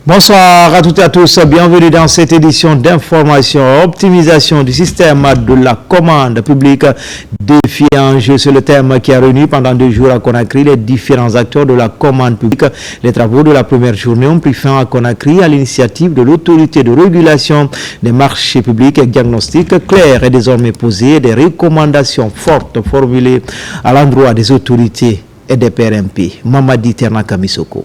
Bonsoir à toutes et à tous, bienvenue dans cette édition d'information, optimisation du système de la commande publique, défi et enjeu, c'est le thème qui a réuni pendant 2 jours à Conakry les différents acteurs de la commande publique. Les travaux de la première journée ont pris fin à Conakry à l'initiative de l'autorité de régulation des marchés publics. Un diagnostic clair est désormais posé, des recommandations fortes formulées à l'endroit des autorités et des PRMP. Mamadi Ternaka Misoko.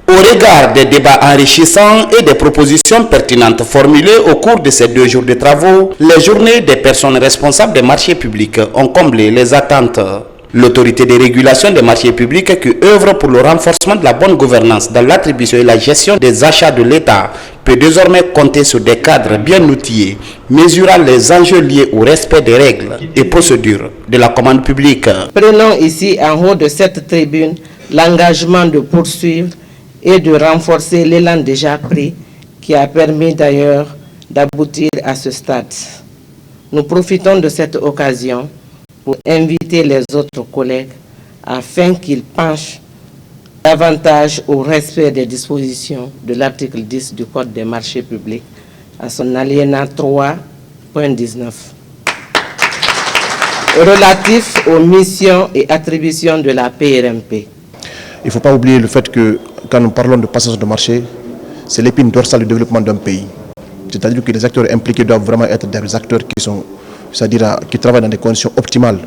Au regard des débats enrichissants et des propositions pertinentes formulées au cours de ces 2 jours de travaux, les journées des personnes responsables des marchés publics ont comblé les attentes. L'autorité de régulation des marchés publics qui œuvre pour le renforcement de la bonne gouvernance dans l'attribution et la gestion des achats de l'État peut désormais compter sur des cadres bien outillés, mesurant les enjeux liés au respect des règles et procédures de la commande publique. Prenons ici en haut de cette tribune l'engagement de poursuivre et de renforcer l'élan déjà pris qui a permis d'ailleurs d'aboutir à ce stade. Nous profitons de cette occasion pour inviter les autres collègues afin qu'ils penchent davantage au respect des dispositions de l'article 10 du Code des marchés publics à son alinéa 3.19 relatif aux missions et attributions de la PRMP. Il ne faut pas oublier le fait que quand nous parlons de passation de marché, c'est l'épine dorsale du développement d'un pays. C'est-à-dire que les acteurs impliqués doivent vraiment être des acteurs qui sont, c'est-à-dire qui travaillent dans des conditions optimales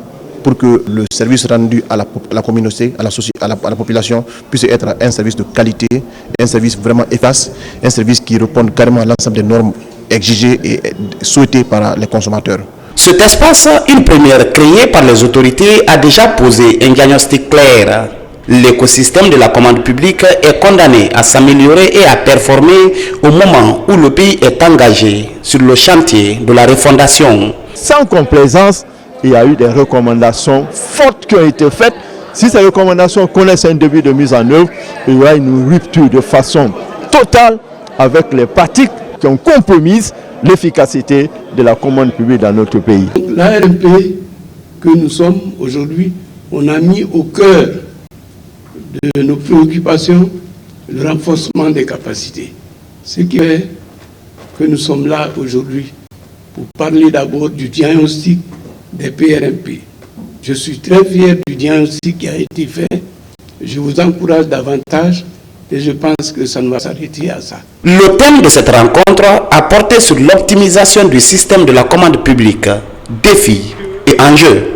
pour que le service rendu à la communauté, à la population, puisse être un service de qualité, un service vraiment efficace, un service qui réponde carrément à l'ensemble des normes exigées et souhaitées par les consommateurs. Cet espace, une première créée par les autorités, a déjà posé un diagnostic clair. L'écosystème de la commande publique est condamné à s'améliorer et à performer au moment où le pays est engagé sur le chantier de la refondation. Sans complaisance, il y a eu des recommandations fortes qui ont été faites. Si ces recommandations connaissent un début de mise en œuvre, il y aura une rupture de façon totale avec les pratiques qui ont compromis l'efficacité de la commande publique dans notre pays. La RMP que nous sommes aujourd'hui, on a mis au cœur de nos préoccupations le renforcement des capacités. Ce qui fait que nous sommes là aujourd'hui pour parler d'abord du diagnostic des PRMP. Je suis très fier du diagnostic qui a été fait. Je vous encourage davantage et je pense que ça ne va s'arrêter à ça. Le thème de cette rencontre a porté sur l'optimisation du système de la commande publique, défis et enjeux.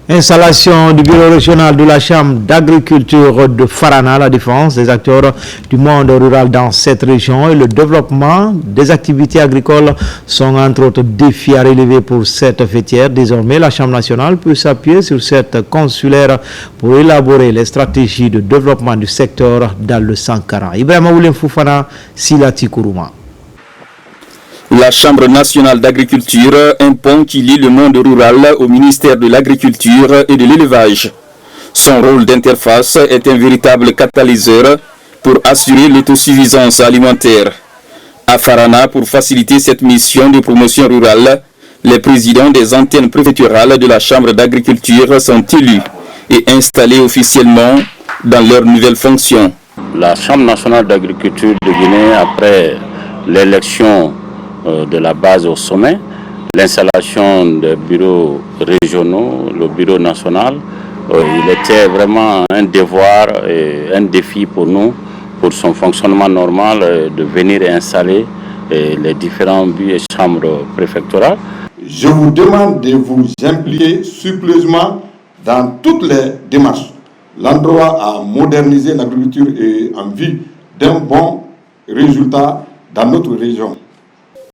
Installation du bureau régional de la Chambre d'agriculture de Farana, la défense des acteurs du monde rural dans cette région et le développement des activités agricoles sont entre autres défis à relever pour cette fêtière. Désormais, la Chambre nationale peut s'appuyer sur cette consulaire pour élaborer les stratégies de développement du secteur dans le Sankara. Ibrahima Oulem Foufana, Silati Kourouma. La Chambre nationale d'agriculture, un pont qui lie le monde rural au ministère de l'Agriculture et de l'Élevage. Son rôle d'interface est un véritable catalyseur pour assurer l'autosuffisance alimentaire. À Farana, pour faciliter cette mission de promotion rurale, les présidents des antennes préfectorales de la Chambre d'agriculture sont élus et installés officiellement dans leurs nouvelles fonctions. La Chambre nationale d'agriculture de Guinée, après l'élection de la base au sommet, l'installation des bureaux régionaux, le bureau national, il était vraiment un devoir et un défi pour nous, pour son fonctionnement normal, de venir installer les différents bureaux et chambres préfectorales. Je vous demande de vous impliquer scrupuleusement dans toutes les démarches. L'endroit à moderniser l'agriculture est en vue d'un bon résultat dans notre région.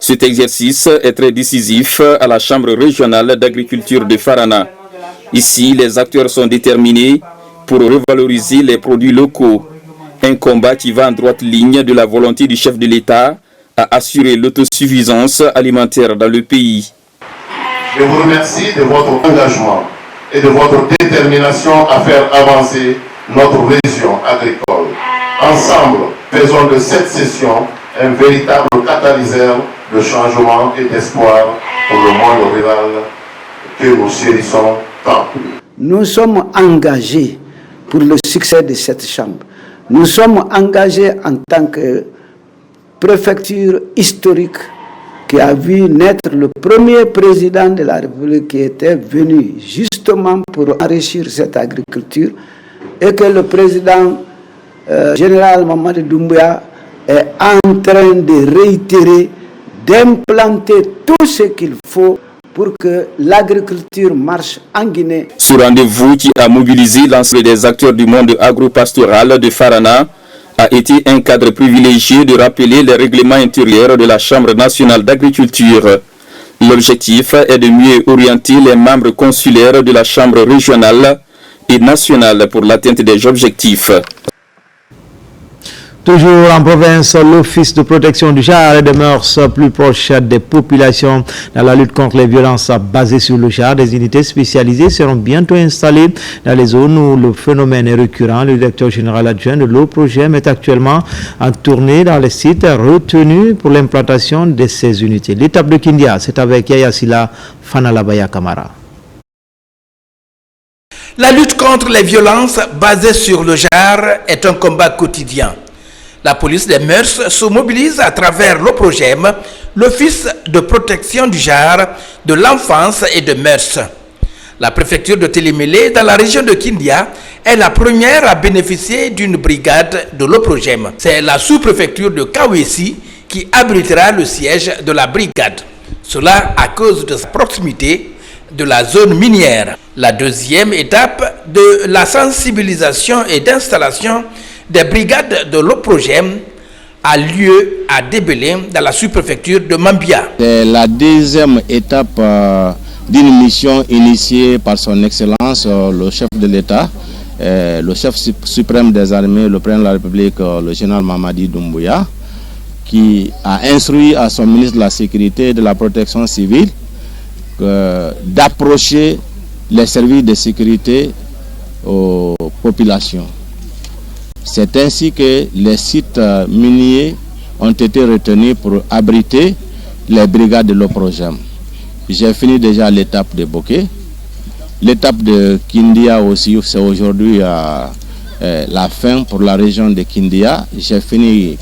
Cet exercice est très décisif à la Chambre régionale d'agriculture de Farana. Ici, les acteurs sont déterminés pour revaloriser les produits locaux. Un combat qui va en droite ligne de la volonté du chef de l'État à assurer l'autosuffisance alimentaire dans le pays. Je vous remercie de votre engagement et de votre détermination à faire avancer notre région agricole. Ensemble, faisons de cette session un véritable catalyseur de changement et d'espoir pour le monde rural que nous chérissons tant. Nous sommes engagés pour le succès de cette chambre. Nous sommes engagés en tant que préfecture historique qui a vu naître le premier président de la République qui était venu justement pour enrichir cette agriculture et que le président général Mamadi Doumbouya est en train de réitérer, d'implanter tout ce qu'il faut pour que l'agriculture marche en Guinée. Ce rendez-vous qui a mobilisé l'ensemble des acteurs du monde agro-pastoral de Farana a été un cadre privilégié de rappeler les règlements intérieurs de la Chambre nationale d'agriculture. L'objectif est de mieux orienter les membres consulaires de la Chambre régionale et nationale pour l'atteinte des objectifs. Toujours en province, l'Office de protection du genre et des mœurs plus proche des populations dans la lutte contre les violences basées sur le genre. Des unités spécialisées seront bientôt installées dans les zones où le phénomène est récurrent. Le directeur général adjoint de l'OPROGEM est actuellement en tournée dans les sites retenus pour l'implantation de ces unités. L'étape de Kindia, c'est avec Yaya Sila Fanalabaya Kamara. La lutte contre les violences basées sur le genre est un combat quotidien. La police des mœurs se mobilise à travers l'OPROGEM, l'Office de protection du genre, de l'enfance et de mœurs. La préfecture de Télémélé, dans la région de Kindia, est la première à bénéficier d'une brigade de l'OPROGEM. C'est la sous-préfecture de Kawesi qui abritera le siège de la brigade. Cela à cause de sa proximité de la zone minière. La deuxième étape de la sensibilisation et d'installation des brigades de l'OPROGEM a lieu à Débélé, dans la sous-préfecture de Mambia. C'est la deuxième étape d'une mission initiée par son Excellence, le chef de l'État, le chef suprême des armées, le président de la République, le général Mamadi Doumbouya, qui a instruit à son ministre de la Sécurité et de la Protection civile d'approcher les services de sécurité aux populations. C'est ainsi que les sites miniers ont été retenus pour abriter les brigades de l'OPROGEM. J'ai fini déjà l'étape de Boké. L'étape de Kindia aussi, c'est aujourd'hui la fin pour la région de Kindia. J'ai fini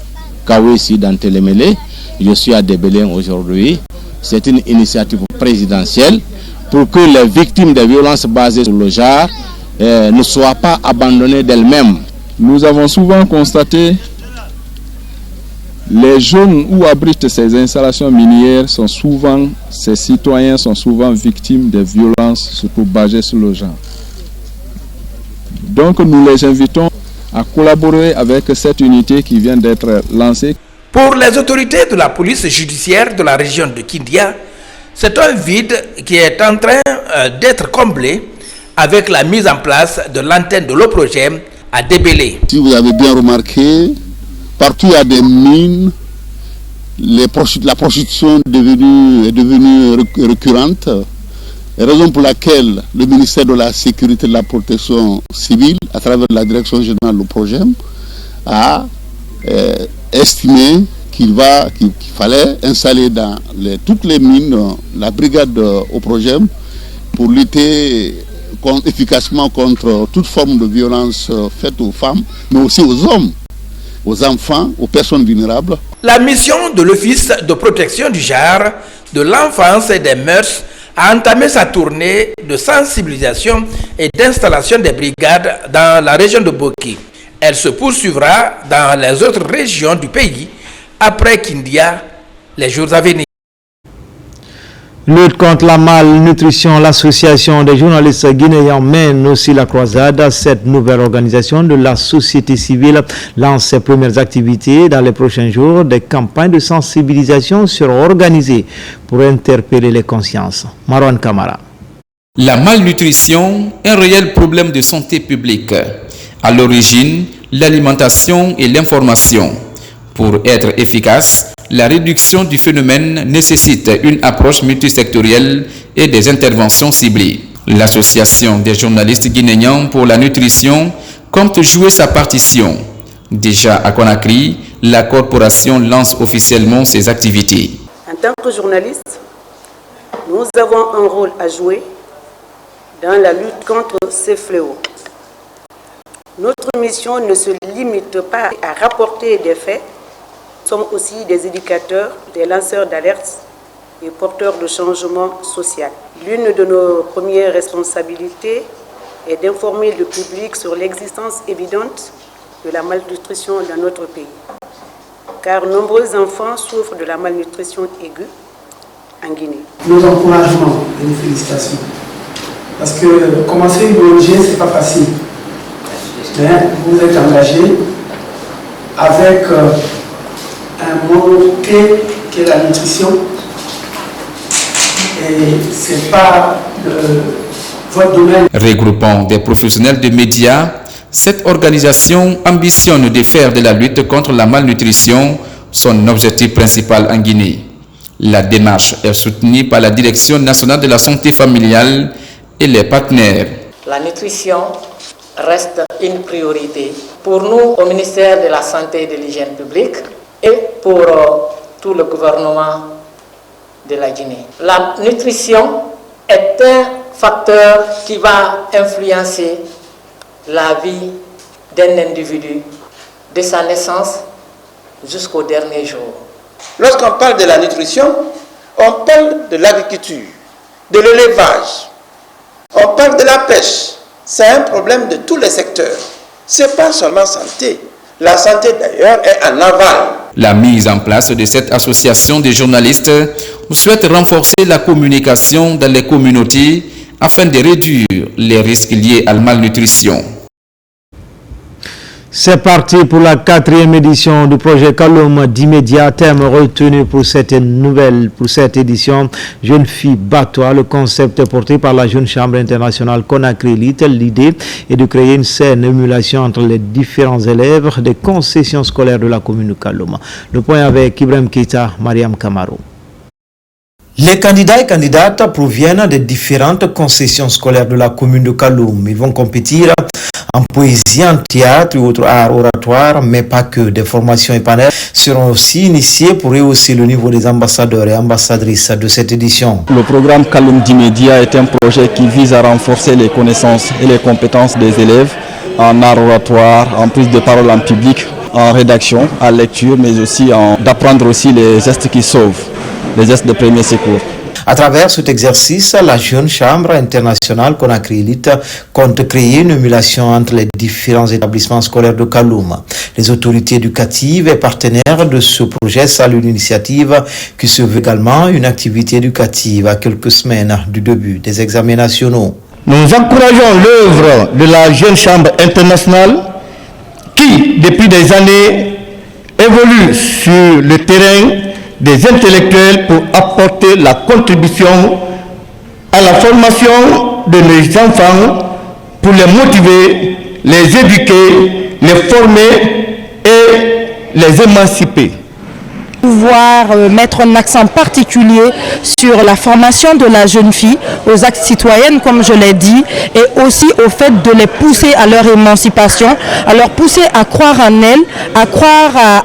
Kawesi dans Télémélé. Je suis à Débélé aujourd'hui. C'est une initiative présidentielle pour que les victimes des violences basées sur le genre ne soient pas abandonnées d'elles-mêmes. Nous avons souvent constaté les zones où abritent ces installations minières sont souvent, ces citoyens sont souvent victimes des violences, surtout basées sur le genre. Donc nous les invitons à collaborer avec cette unité qui vient d'être lancée. Pour les autorités de la police judiciaire de la région de Kindia, c'est un vide qui est en train d'être comblé avec la mise en place de l'antenne de l'OPROGEM à Débélé. Si vous avez bien remarqué, partout il y a des mines, la prostitution est devenue récurrente, raison pour laquelle le ministère de la Sécurité et de la Protection civile, à travers la direction générale de l'OPROGEM, a estimé qu'il fallait installer dans toutes les mines la brigade OPROGEM pour lutter efficacement contre toute forme de violence faite aux femmes, mais aussi aux hommes, aux enfants, aux personnes vulnérables. La mission de l'Office de protection du genre, de l'enfance et des mœurs a entamé sa tournée de sensibilisation et d'installation des brigades dans la région de Boké. Elle se poursuivra dans les autres régions du pays après Kindia les jours à venir. Lutte contre la malnutrition, l'association des journalistes guinéens mène aussi la croisade. Cette nouvelle organisation de la société civile lance ses premières activités dans les prochains jours. Des campagnes de sensibilisation seront organisées pour interpeller les consciences. Marwan Kamara. La malnutrition est un réel problème de santé publique. À l'origine, l'alimentation et l'information. Pour être efficace, la réduction du phénomène nécessite une approche multisectorielle et des interventions ciblées. L'Association des journalistes guinéens pour la nutrition compte jouer sa partition. Déjà à Conakry, la corporation lance officiellement ses activités. En tant que journaliste, nous avons un rôle à jouer dans la lutte contre ces fléaux. Notre mission ne se limite pas à rapporter des faits. Nous sommes aussi des éducateurs, des lanceurs d'alerte et porteurs de changement social. L'une de nos premières responsabilités est d'informer le public sur l'existence évidente de la malnutrition dans notre pays. Car nombreux enfants souffrent de la malnutrition aiguë en Guinée. Nos encouragements et nos félicitations. Parce que commencer une ONG, ce n'est pas facile. Mais vous êtes engagé avec un mot clé qui est la nutrition. Et ce n'est pas votre domaine. Regroupant des professionnels de médias, cette organisation ambitionne de faire de la lutte contre la malnutrition son objectif principal en Guinée. La démarche est soutenue par la Direction nationale de la santé familiale et les partenaires. La nutrition reste une priorité pour nous au ministère de la Santé et de l'Hygiène publique et pour tout le gouvernement de la Guinée. La nutrition est un facteur qui va influencer la vie d'un individu de sa naissance jusqu'au dernier jour. Lorsqu'on parle de la nutrition, on parle de l'agriculture, de l'élevage, on parle de la pêche. C'est un problème de tous les secteurs. Ce n'est pas seulement santé. La santé d'ailleurs est en aval. La mise en place de cette association de journalistes souhaite renforcer la communication dans les communautés afin de réduire les risques liés à la malnutrition. C'est parti pour la 4e édition du projet Kaloum d'immédiat. Thème retenu pour cette édition, Jeune fille bat-toi. Le concept est porté par la Jeune Chambre internationale Conakry Elite. L'idée est de créer une saine émulation entre les différents élèves des concessions scolaires de la commune de Kaloum. Le point avec Ibrahim Keita, Mariam Kamaro. Les candidats et candidates proviennent des différentes concessions scolaires de la commune de Kaloum. Ils vont compétir en poésie, en théâtre et autres arts oratoires, mais pas que. Des formations et panels seront aussi initiés pour rehausser le niveau des ambassadeurs et ambassadrices de cette édition. Le programme Kaloum d'immédiat est un projet qui vise à renforcer les connaissances et les compétences des élèves en art oratoire, en prise de parole en public, en rédaction, en lecture, mais aussi d'apprendre aussi les gestes qui sauvent, les gestes de premier secours. À travers cet exercice, la Jeune Chambre internationale Conakry Elite compte créer une émulation entre les différents établissements scolaires de Kaloum. Les autorités éducatives et partenaires de ce projet saluent l'initiative qui se veut également une activité éducative à quelques semaines du début des examens nationaux. Nous encourageons l'œuvre de la Jeune Chambre internationale qui, depuis des années, évolue sur le terrain des intellectuels pour apporter la contribution à la formation de nos enfants, pour les motiver, les éduquer, les former et les émanciper. Pouvoir mettre un accent particulier sur la formation de la jeune fille, aux actes citoyennes comme je l'ai dit, et aussi au fait de les pousser à leur émancipation, à leur pousser à croire en elles, à croire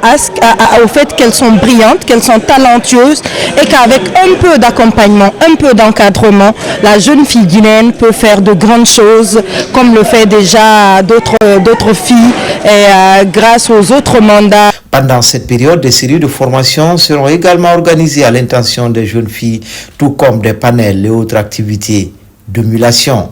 au fait qu'elles sont brillantes, qu'elles sont talentueuses et qu'avec un peu d'accompagnement, un peu d'encadrement, la jeune fille guinéenne peut faire de grandes choses comme le fait déjà d'autres filles et grâce aux autres mandats. Pendant cette période, des séries de formations seront également organisées à l'intention des jeunes filles, tout comme des panels et autres activités d'émulation.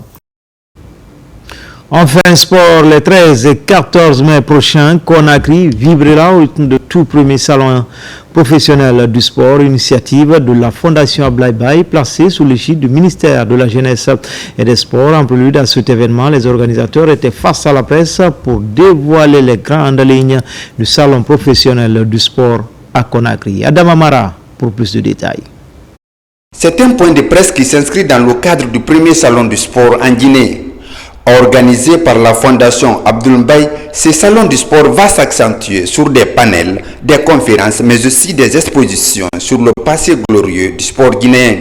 Enfin, sport, les 13 et 14 mai prochains, Conakry vibrera au rythme de tout premier salon professionnel du sport, initiative de la Fondation Ablaye Baye, placée sous l'égide du ministère de la Jeunesse et des Sports. En prélude à cet événement, les organisateurs étaient face à la presse pour dévoiler les grandes lignes du salon professionnel du sport à Conakry. Adam Amara pour plus de détails. C'est un point de presse qui s'inscrit dans le cadre du premier salon du sport en Guinée. Organisé par la Fondation Abdoul Mbaye, ce salon du sport va s'accentuer sur des panels, des conférences, mais aussi des expositions sur le passé glorieux du sport guinéen.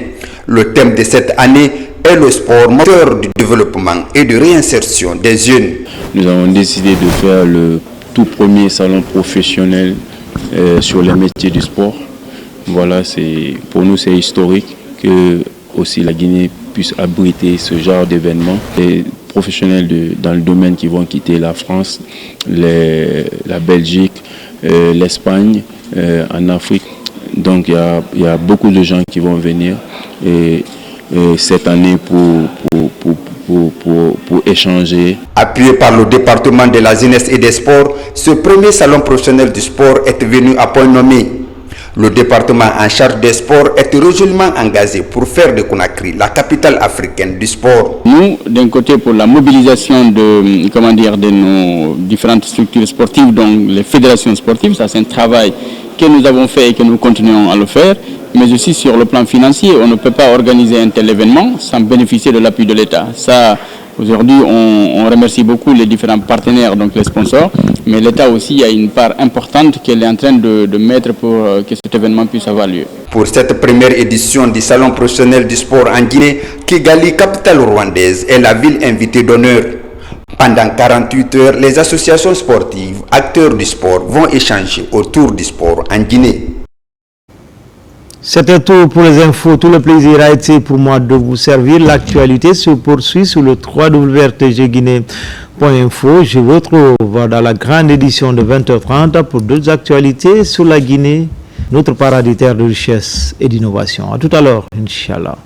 Le thème de cette année est le sport moteur du développement et de réinsertion des jeunes. Nous avons décidé de faire le tout premier salon professionnel sur les métiers du sport. Voilà, pour nous c'est historique que aussi la Guinée puisse abriter ce genre d'événement. Et professionnels dans le domaine qui vont quitter la France, la Belgique, l'Espagne, en Afrique. Donc il y a beaucoup de gens qui vont venir et cette année pour échanger. Appuyé par le département de la jeunesse et des sports, ce premier salon professionnel du sport est venu à point nommé. Le département en charge des sports est résolument engagé pour faire de Conakry la capitale africaine du sport. Nous, d'un côté, pour la mobilisation de nos différentes structures sportives, donc les fédérations sportives, ça c'est un travail que nous avons fait et que nous continuons à le faire, mais aussi sur le plan financier, on ne peut pas organiser un tel événement sans bénéficier de l'appui de l'État. Ça, aujourd'hui, on remercie beaucoup les différents partenaires, donc les sponsors, mais l'État aussi a une part importante qu'elle est en train de mettre pour que cet événement puisse avoir lieu. Pour cette première édition du Salon professionnel du sport en Guinée, Kigali, capitale rwandaise, est la ville invitée d'honneur. Pendant 48 heures, les associations sportives, acteurs du sport, vont échanger autour du sport en Guinée. C'était tout pour les infos. Tout le plaisir a été pour moi de vous servir. L'actualité se poursuit sur le www.rtgguinée.info. Je vous retrouve dans la grande édition de 20h30 pour d'autres actualités sur la Guinée, notre paradis terre de richesse et d'innovation. À tout à l'heure, Inch'Allah.